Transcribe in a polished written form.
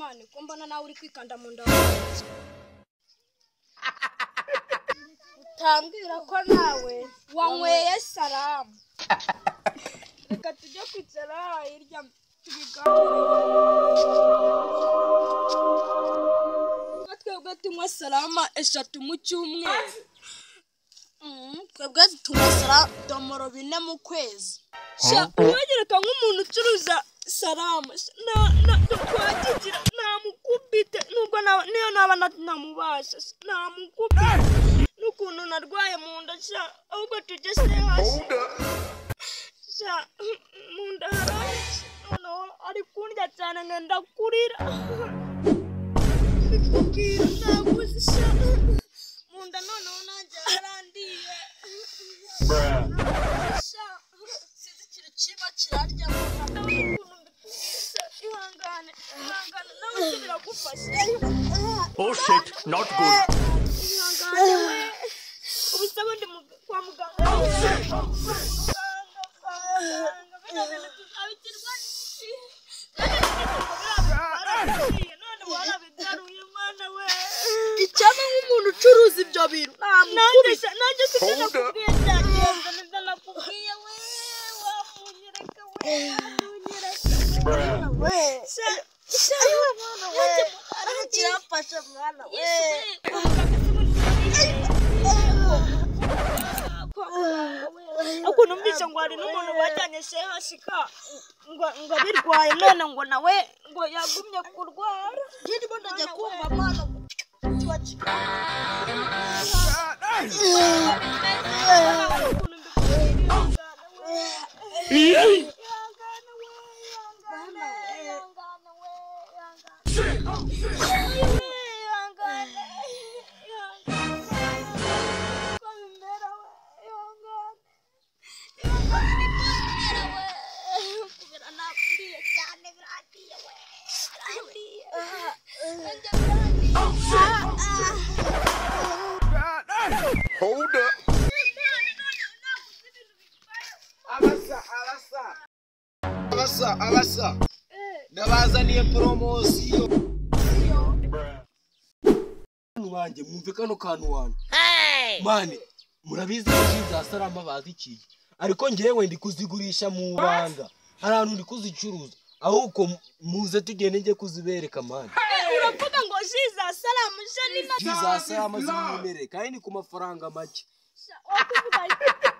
mani ko mbona nawe uri kwikanda mu nda utambwira ko nawe wanyweye salamu reka tujye kwicara hirya tubiganire twebwe tunywa salama 3 mu cyumweru twebwe tunywa salama domoro 4 mu kwezi uwagereka nk'umuntu ucuruza salama twakigira namukubite nubwo niyo naba namubasha namukubite n'ukuntu narwaye mu nda ahubwo tujye se hasi mu nda haraje noneho ari kundya cyane ngenda kurira bikubwira naguze mu nda noneho nanjye harandiye sinzi ikintu kiba kirarya mu nda ihangane nawe biragufasha Oh shit, not good. ubusaba ndi kwa muganga icyama nk'umuntu ucuruza ibyo bintu nanjye sibyo nakubwiye byagenze neza nakubwiye we wamunyereka we kirafasha mwana we ukuntu mbise ngo hari n'umuntu wajyanye sehashika ngo birwaye none ngo nawe ngo yagumye kurwara ngende mbona ajya kumva mwana Hold up. Abasa. Nabazaniye promosiyo. Wanjye mwumve kano kantu wanjye. Mani, murabizi ko za salama bazikiye. Ariko ngewe ndi kuzigurisha mu banga. Arantu ndi kuzicuruza. Ahubwo muze tugende nje kuzibereka mani. Uravuga ngo za salama je ni za salama zimwemereye kandi ku mafaranga make. Wakuvuga